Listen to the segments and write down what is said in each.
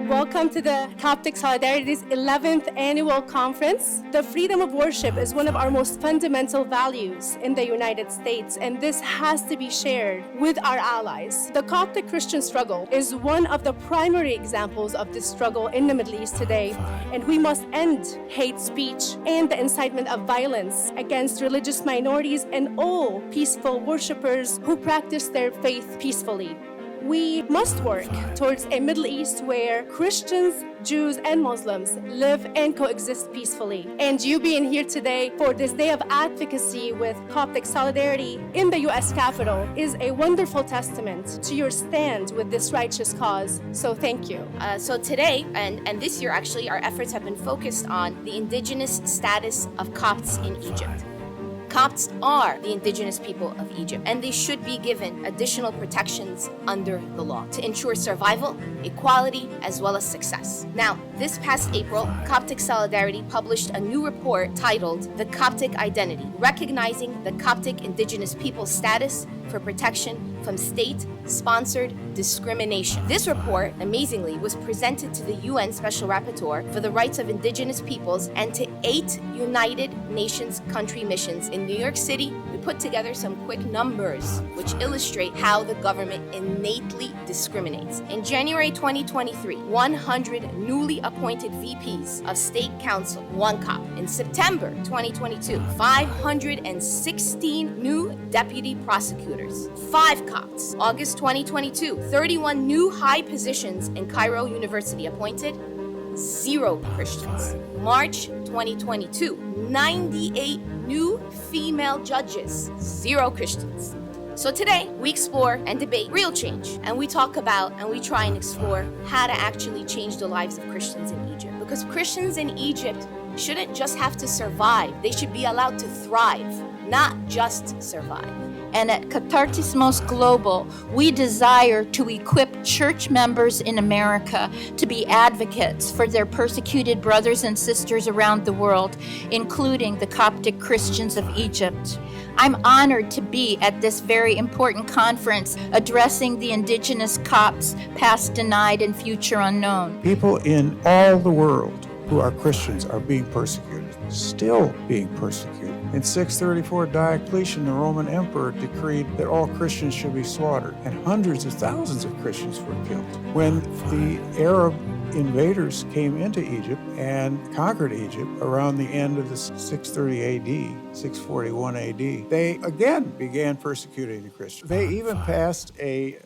Welcome to the Coptic Solidarity's 11th annual conference. The freedom of worship is one of our most fundamental values in the United States, and this has to be shared with our allies. The Coptic Christian struggle is one of the primary examples of this struggle in the Middle East today, and we must end hate speech and the incitement of violence against religious minorities and all peaceful worshipers who practice their faith peacefully. We must work towards a Middle East where Christians, Jews, and Muslims live and coexist peacefully. And you being here today for this day of advocacy with Coptic Solidarity in the U.S. Capitol is a wonderful testament to your stand with this righteous cause. So thank you. So today, and this year actually, our efforts have been focused on the indigenous status of Copts in Egypt. Copts are the indigenous people of Egypt, and they should be given additional protections under the law to ensure survival, equality, as well as success. Now, this past April, Coptic Solidarity published a new report titled The Coptic Identity, recognizing the Coptic indigenous people's status for protection from state-sponsored discrimination. This report, amazingly, was presented to the UN Special Rapporteur for the Rights of Indigenous Peoples and to 8 United Nations country missions in New York City. We put together some quick numbers which illustrate how the government innately discriminates. In January 2023, 100 newly appointed VPs of State Council, 1 Cop. In September 2022, 516 new deputy prosecutors, 5 Copts. August 2022, 31 new high positions in Cairo University appointed, 0 Christians. March 2022, 98 new female judges, 0 Christians. So today, we explore and debate real change, and we talk about and we try and explore how to actually change the lives of Christians in Egypt. Because Christians in Egypt shouldn't just have to survive, they should be allowed to thrive, not just survive. And at Cathartismos Global, we desire to equip church members in America to be advocates for their persecuted brothers and sisters around the world, including the Coptic Christians of Egypt. I'm honored to be at this very important conference addressing the indigenous Copts, past denied and future unknown. People in all the world who are Christians are being persecuted, still being persecuted. In 634, Diocletian, the Roman emperor, decreed that all Christians should be slaughtered, and hundreds of thousands of Christians were killed. When the Arab invaders came into Egypt and conquered Egypt around the end of the 630 AD, 641 AD, they again began persecuting the Christians. They even passed a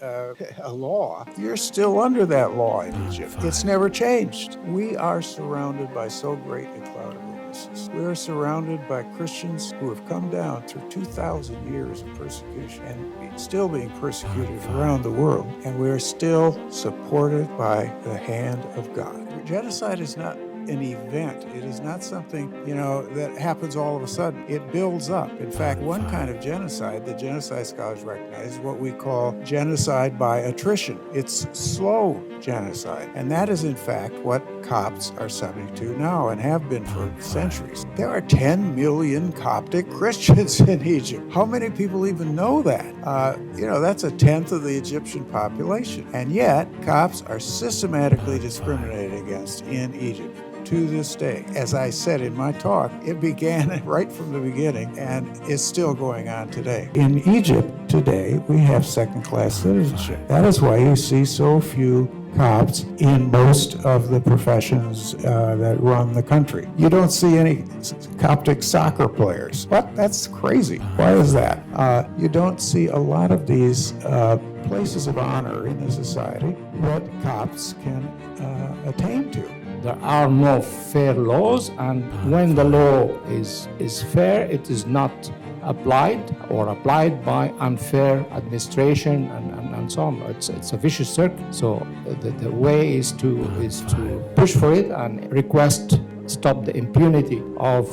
law. You're still under that law in Egypt. It's never changed. We are surrounded by so great a cloud of witnesses. We are surrounded by Christians who have come down through 2,000 years of persecution and still being persecuted around the world, and we are still supported by the hand of God. Genocide is not an event. It is not something, that happens all of a sudden. It builds up. In fact, one kind of genocide, the genocide scholars recognize, is what we call genocide by attrition. It's slow genocide. And that is, in fact, what Copts are subject to now and have been for centuries. There are 10 million Coptic Christians in Egypt. How many people even know that? That's 1/10 of the Egyptian population. And yet, Copts are systematically discriminated against in Egypt to this day. As I said in my talk, it began right from the beginning and is still going on today. In Egypt today, we have second-class citizenship. That is why you see so few Copts in most of the professions that run the country. You don't see any Coptic soccer players. What? That's crazy. Why is that? You don't see a lot of these places of honor in the society that Copts can attain to. There are no fair laws, and when the law is fair, it is not applied by unfair administration and so on. It's a vicious circle. So the way is to push for it and request stop the impunity of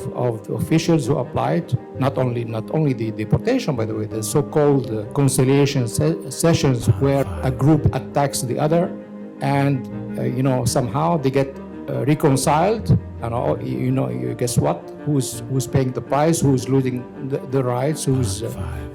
the officials who applied. Not only the deportation, by the way, the so-called conciliation sessions where a group attacks the other, and somehow they get reconciled, and you guess what? Who's paying the price? Who's losing the rights? Who's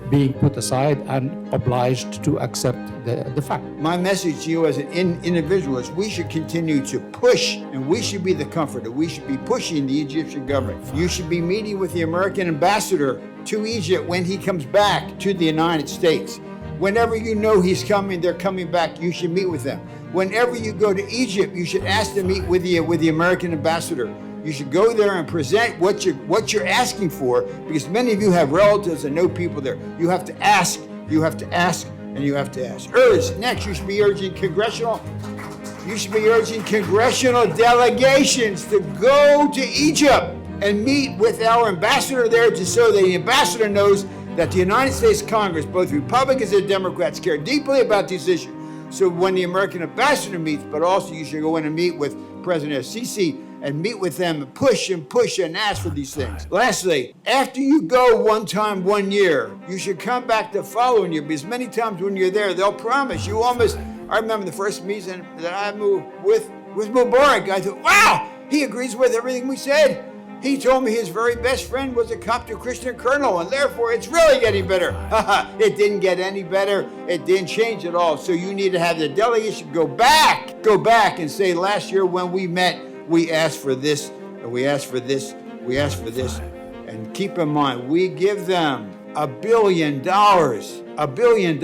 being put aside and obliged to accept the fact. My message to you as an individual is we should continue to push, and we should be the comforter. We should be pushing the Egyptian government. You should be meeting with the American ambassador to Egypt when he comes back to the United States. Whenever you know he's coming, they're coming back, you should meet with them. Whenever you go to Egypt, you should ask to meet with the American ambassador. You should go there and present what you're asking for, because many of you have relatives and know people there. You have to ask, and you have to ask. Next, you should be urging congressional delegations to go to Egypt and meet with our ambassador there, just so that the ambassador knows that the United States Congress, both Republicans and Democrats, care deeply about these issues. So when the American ambassador meets, but also you should go in and meet with President Sisi and meet with them and push and ask for these things. Lastly, after you go one time, 1 year, you should come back the following year, because many times when you're there, they'll promise you almost. I remember the first meeting that I moved with Mubarak. I thought, wow, he agrees with everything we said. He told me his very best friend was a Coptic Christian colonel, and therefore it's really getting better. It didn't get any better. It didn't change at all. So you need to have the delegation go back and say, last year when we met, we asked for this, and we asked for this, we asked for this. And keep in mind, we give them $1 billion. $1 billion.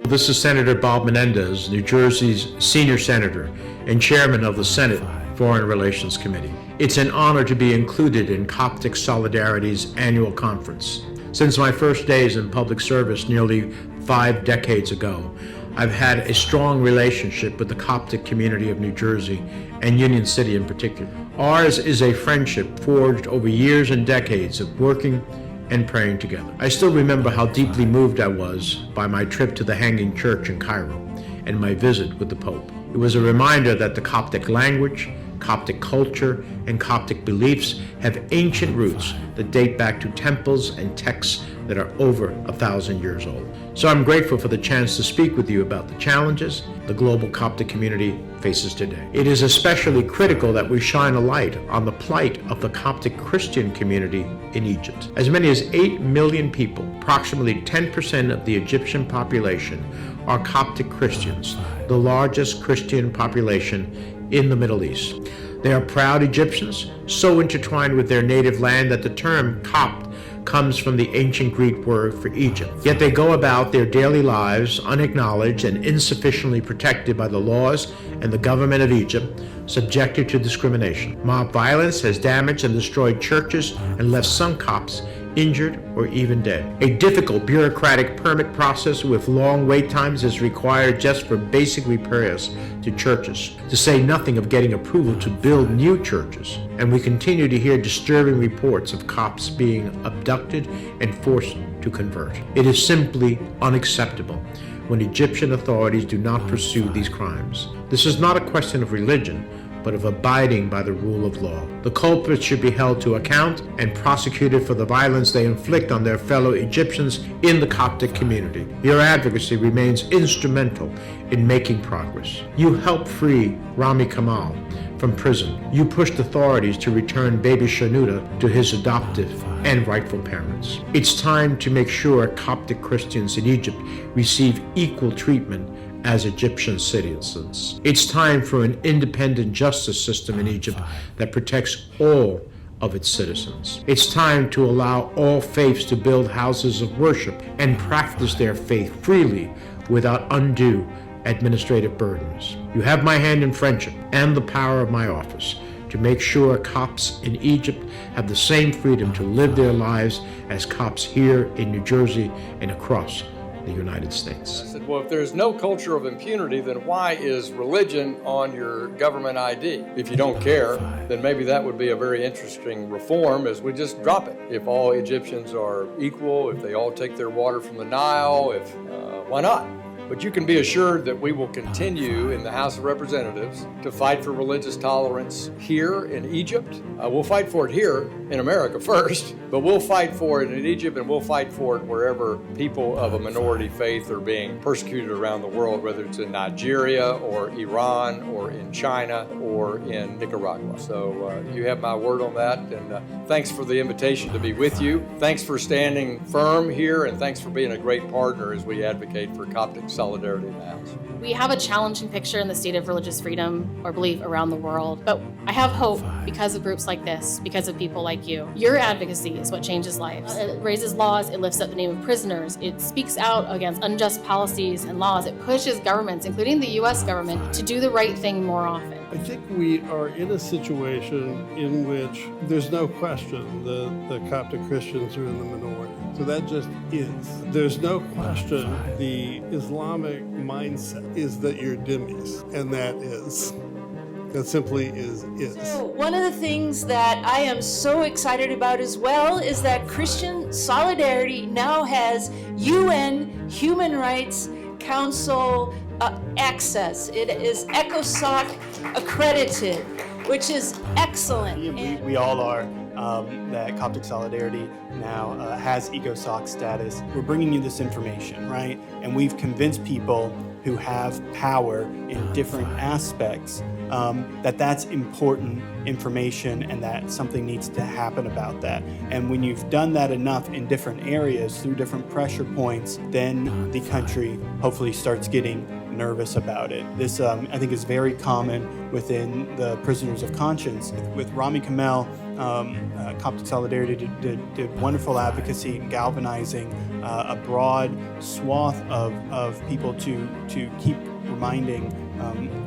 This is Senator Bob Menendez, New Jersey's senior senator and chairman of the Senate Foreign Relations Committee. It's an honor to be included in Coptic Solidarity's annual conference. Since my first days in public service nearly 5 decades ago, I've had a strong relationship with the Coptic community of New Jersey and Union City in particular. Ours is a friendship forged over years and decades of working and praying together. I still remember how deeply moved I was by my trip to the Hanging Church in Cairo and my visit with the Pope. It was a reminder that the Coptic language, Coptic culture, and Coptic beliefs have ancient roots that date back to temples and texts that are over 1,000 years old. So I'm grateful for the chance to speak with you about the challenges the global Coptic community faces today. It is especially critical that we shine a light on the plight of the Coptic Christian community in Egypt. As many as 8 million people, approximately 10% of the Egyptian population, are Coptic Christians, the largest Christian population in the Middle East. They are proud Egyptians, so intertwined with their native land that the term Copt comes from the ancient Greek word for Egypt. Yet they go about their daily lives unacknowledged and insufficiently protected by the laws and the government of Egypt, subjected to discrimination. Mob violence has damaged and destroyed churches and left some Copts injured or even dead. A difficult bureaucratic permit process with long wait times is required just for basic repairs to churches, to say nothing of getting approval to build new churches. And we continue to hear disturbing reports of Copts being abducted and forced to convert. It is simply unacceptable when Egyptian authorities do not pursue these crimes. This is not a question of religion, but of abiding by the rule of law. The culprits should be held to account and prosecuted for the violence they inflict on their fellow Egyptians in the Coptic community. Your advocacy remains instrumental in making progress. You helped free Rami Kamal from prison. You pushed authorities to return baby Shenouda to his adoptive and rightful parents. It's time to make sure Coptic Christians in Egypt receive equal treatment as Egyptian citizens. It's time for an independent justice system in Egypt that protects all of its citizens. It's time to allow all faiths to build houses of worship and practice their faith freely without undue administrative burdens. You have my hand in friendship and the power of my office to make sure Copts in Egypt have the same freedom to live their lives as Copts here in New Jersey and across the United States. I said, well, if there's no culture of impunity, then why is religion on your government ID? If you don't care, then maybe that would be a very interesting reform, as we just drop it. If all Egyptians are equal, if they all take their water from the Nile, why not? But you can be assured that we will continue in the House of Representatives to fight for religious tolerance here in Egypt. We'll fight for it here in America first, but we'll fight for it in Egypt, and we'll fight for it wherever people of a minority faith are being persecuted around the world, whether it's in Nigeria or Iran or in China or in Nicaragua. So you have my word on that, and thanks for the invitation to be with you. Thanks for standing firm here, and thanks for being a great partner as we advocate for Coptic solidarity in the House. We have a challenging picture in the state of religious freedom or belief around the world, but I have hope because of groups like this, because of people like you. Your advocacy is what changes lives. It raises laws, it lifts up the name of prisoners, it speaks out against unjust policies and laws, it pushes governments, including the US government, to do the right thing more often. I think we are in a situation in which there's no question the Coptic Christians are in the minority. So that just is. There's no question the Islamic mindset is that you're dhimmis, and that is. That simply is. So one of the things that I am so excited about as well is that Christian Solidarity now has UN Human Rights Council access. It is ECOSOC accredited, which is excellent. We all are. That Coptic Solidarity now has ECOSOC status. We're bringing you this information, right? And we've convinced people who have power in different aspects that that's important information and that something needs to happen about that. And when you've done that enough in different areas through different pressure points, then the country hopefully starts getting nervous about it. This, I think, is very common within the prisoners of conscience. With Rami Kamel, Coptic Solidarity did wonderful advocacy in galvanizing a broad swath of people to keep reminding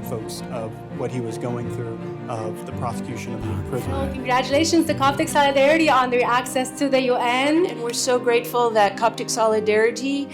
folks of what he was going through, of the prosecution of the imprisonment. Well, congratulations to Coptic Solidarity on their access to the UN. And we're so grateful that Coptic Solidarity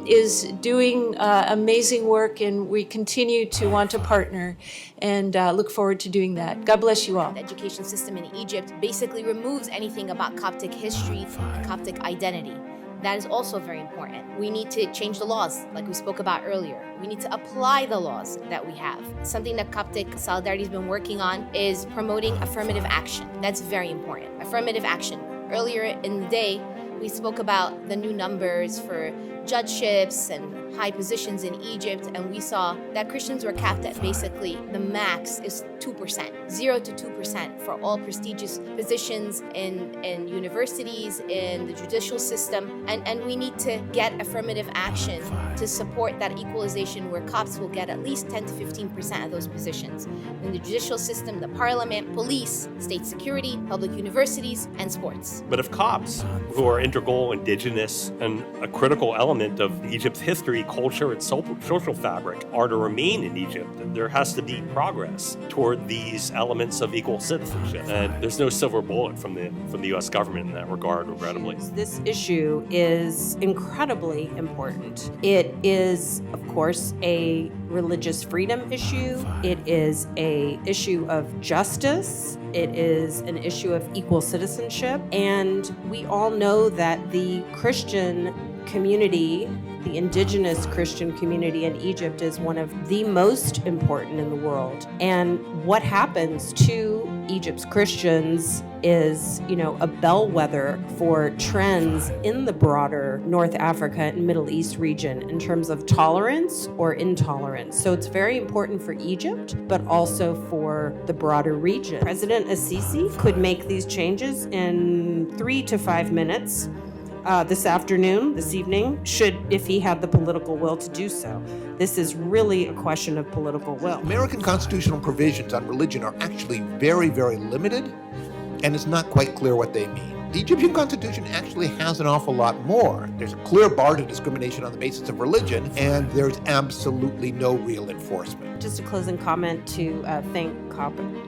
is doing amazing work, and we continue to want to partner and look forward to doing that. God bless you all. The education system in Egypt basically removes anything about Coptic history and Coptic identity. That is also very important. We need to change the laws, like we spoke about earlier. We need to apply the laws that we have. Something that Coptic Solidarity has been working on is promoting affirmative action. That's very important. Affirmative action. Earlier in the day, we spoke about the new numbers for judgeships and high positions in Egypt, and we saw that Christians were capped at basically the max is 2%, 0 to 2% for all prestigious positions in universities, in the judicial system, and we need to get affirmative action to support that equalization where Copts will get at least 10 to 15% of those positions in the judicial system, the parliament, police, state security, public universities, and sports. But if Copts, who are integral, indigenous, and a critical element of Egypt's history, culture, and social fabric are to remain in Egypt, there has to be progress toward these elements of equal citizenship. And there's no silver bullet from the U.S. government in that regard, regrettably. This issue is incredibly important. It is, of course, a religious freedom issue. It is an issue of justice. It is an issue of equal citizenship. And we all know that the Christian community, the indigenous Christian community in Egypt, is one of the most important in the world. And what happens to Egypt's Christians is, a bellwether for trends in the broader North Africa and Middle East region in terms of tolerance or intolerance. So it's very important for Egypt, but also for the broader region. President Assisi could make these changes in 3 to 5 minutes. This evening, if he had the political will to do so. This is really a question of political will. American constitutional provisions on religion are actually very, very limited, and it's not quite clear what they mean. The Egyptian Constitution actually has an awful lot more. There's a clear bar to discrimination on the basis of religion, and there's absolutely no real enforcement. Just a closing comment to thank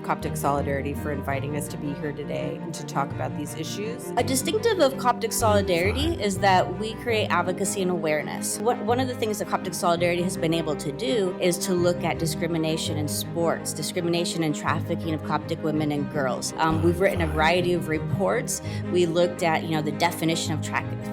Coptic Solidarity for inviting us to be here today and to talk about these issues. A distinctive of Coptic Solidarity is that we create advocacy and awareness. One of the things that Coptic Solidarity has been able to do is to look at discrimination in sports, discrimination and trafficking of Coptic women and girls. We've written a variety of reports, We looked at, the definition of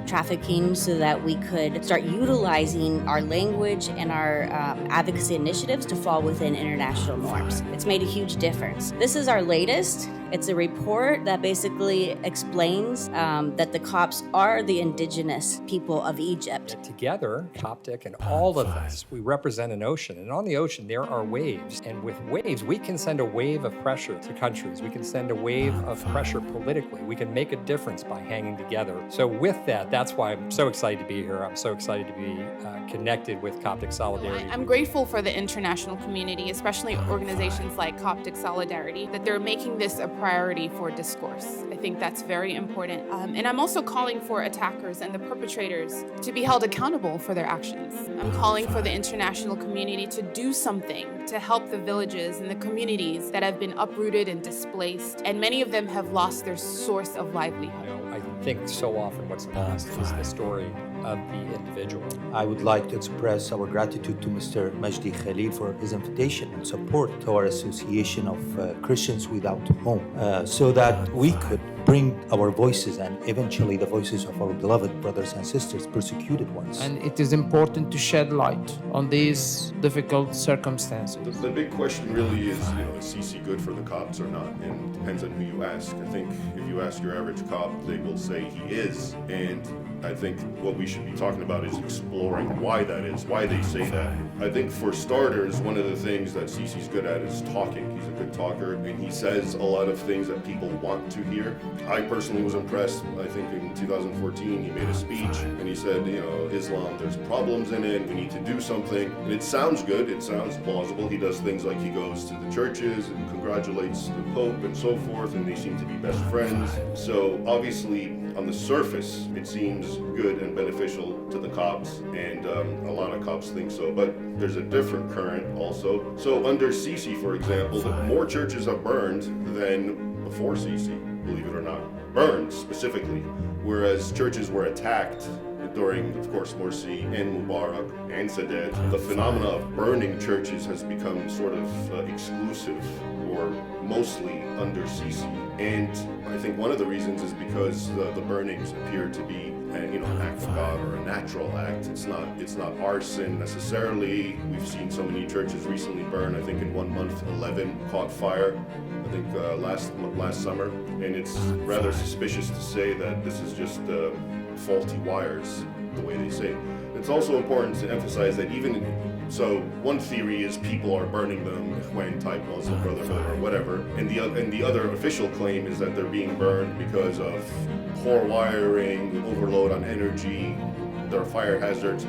trafficking so that we could start utilizing our language and our advocacy initiatives to fall within international norms. It's made a huge difference. This is our latest. It's a report that basically explains that the Copts are the indigenous people of Egypt. Together, Coptic and all of us, we represent an ocean. And on the ocean, there are waves. And with waves, we can send a wave of pressure to countries. We can send a wave of pressure politically. We can make a difference by hanging together. So with that, that's why I'm so excited to be here. I'm so excited to be connected with Coptic Solidarity. I'm grateful for the international community, especially organizations like Coptic Solidarity, that they're making this a priority for discourse. I think that's very important. And I'm also calling for attackers and the perpetrators to be held accountable for their actions. I'm calling for the international community to do something to help the villages and the communities that have been uprooted and displaced, and many of them have lost their source of livelihood. I think so often what's lost is the story of the individual. I would like to express our gratitude to Mr. Majdi Khalil for his invitation and support to our Association of Christians Without Home, so that we could bring our voices and eventually the voices of our beloved brothers and sisters, persecuted ones. And it is important to shed light on these difficult circumstances. The big question really is CC good for the Copts or not? And it depends on who you ask. I think if you ask your average Copt, they will say he is. And I think what we should be talking about is exploring why that is, why they say that. I think for starters, one of the things that CC's good at is talking. He's a good talker, and he says a lot of things that people want to hear. I personally was impressed. I think in 2014 he made a speech and he said, Islam, there's problems in it, we need to do something. And it sounds good, it sounds plausible. He does things like he goes to the churches and congratulates the Pope and so forth, and they seem to be best friends. So obviously, on the surface, it seems good and beneficial to the Copts, and a lot of Copts think so, but there's a different current also. So under Sisi, for example, more churches have burned than before Sisi, believe it or not. Burned, specifically, whereas churches were attacked during, of course, Morsi and Mubarak and Sadat. The phenomena of burning churches has become sort of exclusive, or mostly under Sisi. And I think one of the reasons is because the burnings appear to be an act of God or a natural act. It's not arson necessarily. We've seen so many churches recently burn. I think in 1 month, 11 caught fire. I think last summer. And it's rather suspicious to say that this is just faulty wires, the way they say it. It's also important to emphasize that so one theory is people are burning them, Ikhwan type Muslim Brotherhood or whatever, and the other official claim is that they're being burned because of poor wiring, overload on energy, there are fire hazards.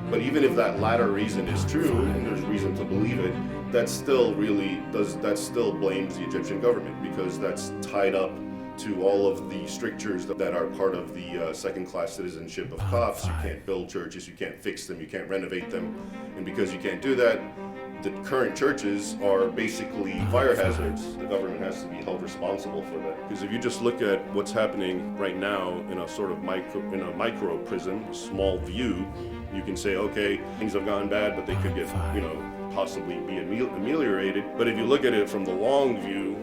But even if that latter reason is true, and there's reason to believe it, that still blames the Egyptian government, because that's tied up to all of the strictures that are part of the second-class citizenship of Copts. You can't build churches, you can't fix them, you can't renovate them. And because you can't do that, the current churches are basically fire hazards. The government has to be held responsible for that. Because if you just look at what's happening right now in a sort of micro prism, small view, you can say, okay, things have gone bad, but they could get, possibly be ameliorated. But if you look at it from the long view,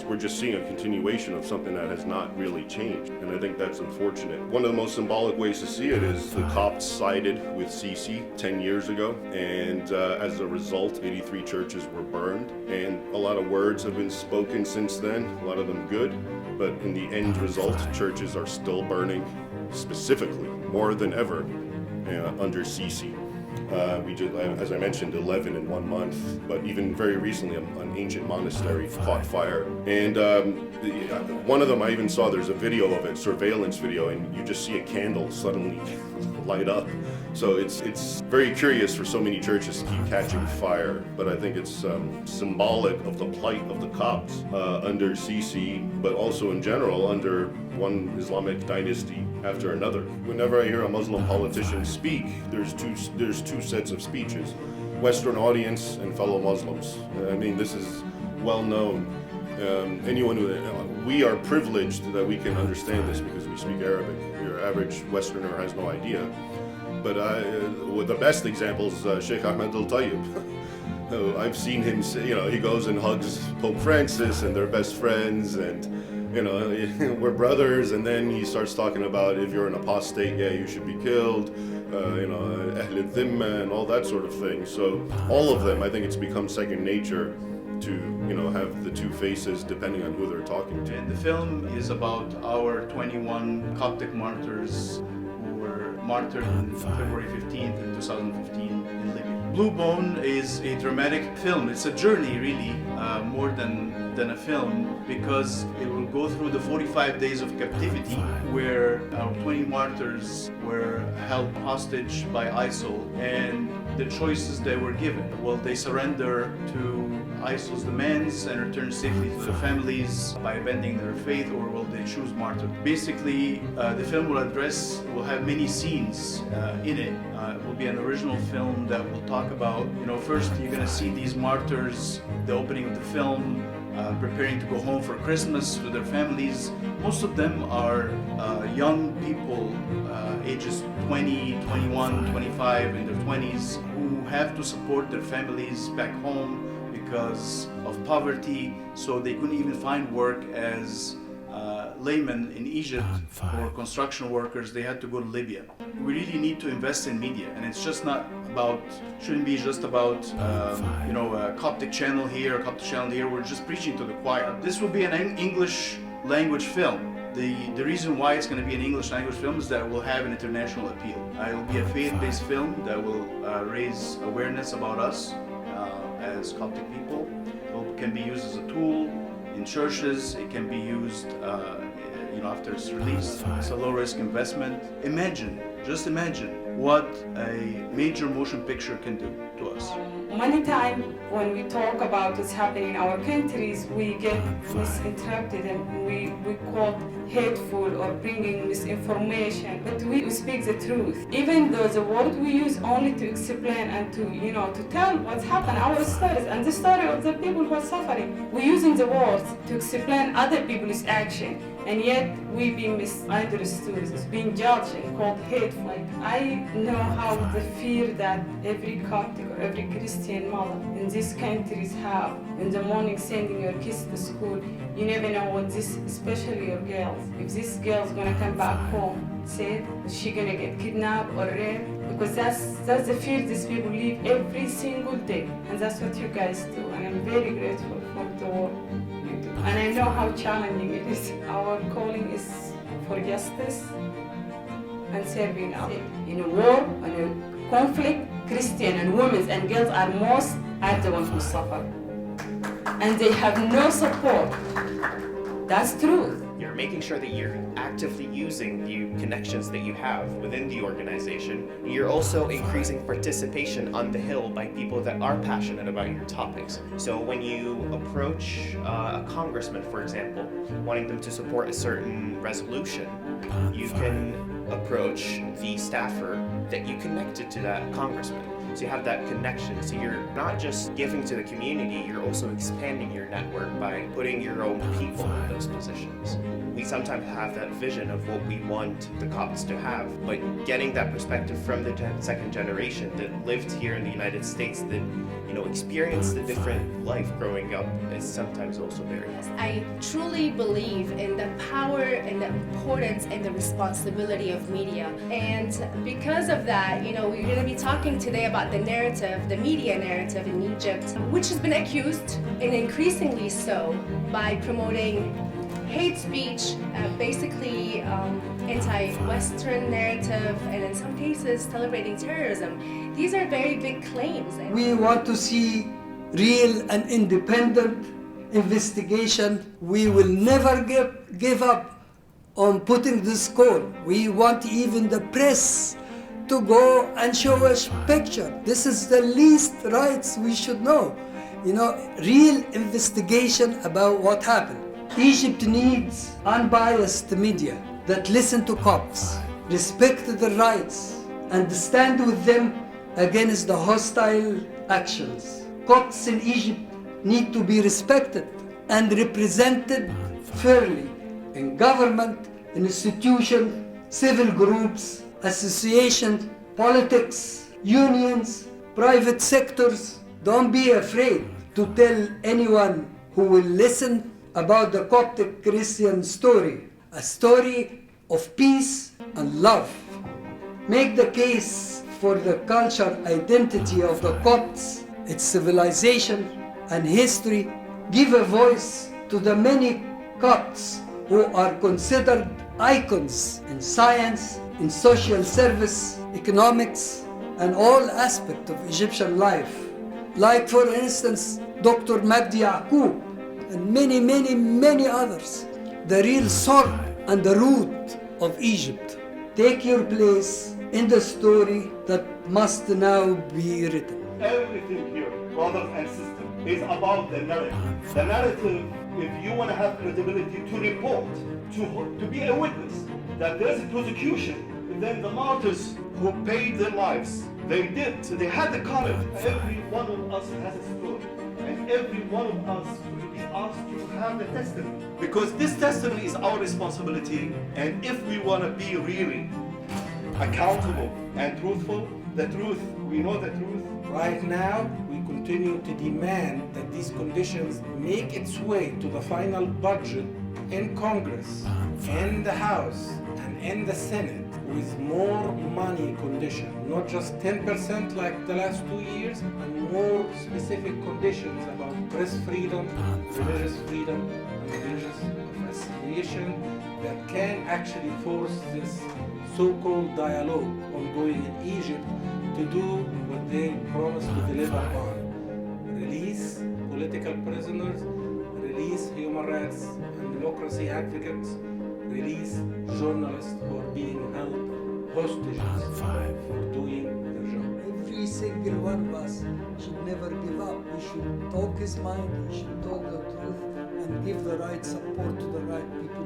we're just seeing a continuation of something that has not really changed. And I think that's unfortunate. One of the most symbolic ways to see it is the Copts sided with Sisi 10 years ago. And as a result, 83 churches were burned. And a lot of words have been spoken since then, a lot of them good. But in the end result, churches are still burning, specifically, more than ever, under Sisi. We just, as I mentioned, 11 in 1 month, but even very recently, an ancient monastery caught fire. And one of them, I even saw, there's a video of it, surveillance video, and you just see a candle suddenly light up. So it's very curious for so many churches to keep catching fire, but I think it's symbolic of the plight of the Copts under Sisi, but also in general under one Islamic dynasty after another. Whenever I hear a Muslim politician speak, there's two sets of speeches: Western audience and fellow Muslims. I mean, this is well known. We are privileged that we can understand this because we speak Arabic. Your average Westerner has no idea. But the best example is Sheikh Ahmed al-Tayyib. I've seen him say, he goes and hugs Pope Francis and they're best friends, and we're brothers, and then he starts talking about if you're an apostate, yeah, you should be killed, Ahl al-Dhimma and all that sort of thing. So all of them, I think it's become second nature to, have the two faces depending on who they're talking to. And the film is about our 21 Coptic martyrs who were martyred on February 15th in 2015 in Libya. Blue Bone is a dramatic film. It's a journey, really, more than a film, because it will go through the 45 days of captivity where our 20 martyrs were held hostage by ISIL, and the choices they were given. Will they surrender to ISIL's demands and return safely to their families by abandoning their faith, or will they choose martyrdom? Basically, the film will have many scenes in it. It will be an original film that will talk about, first you're going to see these martyrs, the opening of the film, preparing to go home for Christmas to their families. Most of them are young people, ages 20, 21, 25, in their 20s, who have to support their families back home because of poverty, so they couldn't even find work as laymen in Egypt or construction workers. They had to go to Libya. We really need to invest in media, and it's just not about, shouldn't be just about, a Coptic channel here, a Coptic channel here. We're just preaching to the choir. This will be an English language film. The reason why it's going to be an English language film is that it will have an international appeal. It will be a faith-based film that will raise awareness about us as Coptic people. It can be used as a tool in churches. It can be used after it's released. It's a low-risk investment. Just imagine what a major motion picture can do to us. Many times when we talk about what's happening in our countries, we get misinterpreted and we call hateful or bringing misinformation. But we speak the truth. Even though the word we use only to explain and to tell what's happened, our stories and the story of the people who are suffering. We're using the words to explain other people's action, and yet we being misunderstood, it's being judged and called hateful. I know how the fear that every Coptic or every Christian mother in these countries have in the morning sending your kids to school. You never know what this, especially your girls, if this girl's gonna come back home, say, is she gonna get kidnapped or raped? Because that's the fear these people live every single day, and that's what you guys do, and I'm very grateful for the work you do. And I know how challenging it is. Our calling is for justice and serving others. In a war and a conflict, Christian and women and girls are the ones who suffer. And they have no support. That's true. You're making sure that you're actively using the connections that you have within the organization. You're also increasing participation on the Hill by people that are passionate about your topics. So when you approach a congressman, for example, wanting them to support a certain resolution, you can approach the staffer that you connected to that congressman. So you have that connection. So you're not just giving to the community, you're also expanding your network by putting your own people in those positions. We sometimes have that vision of what we want the Copts to have, but getting that perspective from the second generation that lived here in the United States, that experienced a different life growing up, is sometimes also very hard. I truly believe in the power and the importance and the responsibility of media. And because of that, we're going to be talking today about the narrative, the media narrative in Egypt, which has been accused, and increasingly so, by promoting hate speech, basically anti-Western narrative, and in some cases celebrating terrorism. These are very big claims. We want to see real and independent investigation. We will never give up on putting this call. We want even the press to go and show us picture. This is the least rights we should know. Real investigation about what happened. Egypt needs unbiased media that listen to Copts, respect their rights, and stand with them against the hostile actions. Copts in Egypt need to be respected and represented fairly in government, institutions, civil groups, associations, politics, unions, private sectors. Don't be afraid to tell anyone who will listen about the Coptic Christian story, a story of peace and love. Make the case for the cultural identity of the Copts, its civilization and history. Give a voice to the many Copts who are considered icons in science, in social service, economics, and all aspects of Egyptian life. Like, for instance, Dr. Magdi Yaqub and many others. The real soul and the root of Egypt. Take your place in the story that must now be written. Everything here, brothers and sisters, is about the narrative. The narrative, if you want to have credibility to report, to be a witness that there's a prosecution, then the martyrs who paid their lives, they had the courage. Every one of us has a story, and every one of us will be asked to have the testimony. Because this testimony is our responsibility, and if we want to be really accountable and truthful, we know the truth. Right now, we continue to demand that these conditions make its way to the final budget in Congress, in the House, and in the Senate with more money condition, not just 10% like the last 2 years, and more specific conditions about press freedom, religious freedom, and religious association that can actually force this so-called dialogue ongoing in Egypt to do what they promised to deliver on. Release political prisoners, release human rights and democracy advocates, release journalists who are being held hostages for doing their job. Every single one of us should never give up. We should talk his mind, we should talk the truth, and give the right support to the right people.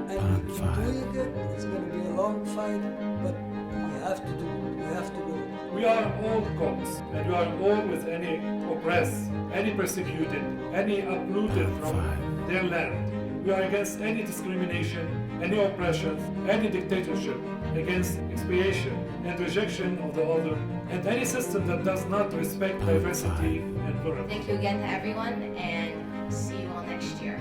And we keep doing it. It's going to be a long fight, but we have to do it. We have to go. We are all Copts, and we are all with any oppressed, any persecuted, any uprooted from their land. We are against any discrimination, any oppression, any dictatorship, against expiation and rejection of the other, and any system that does not respect diversity and plurality. Thank you again to everyone, and see you all next year.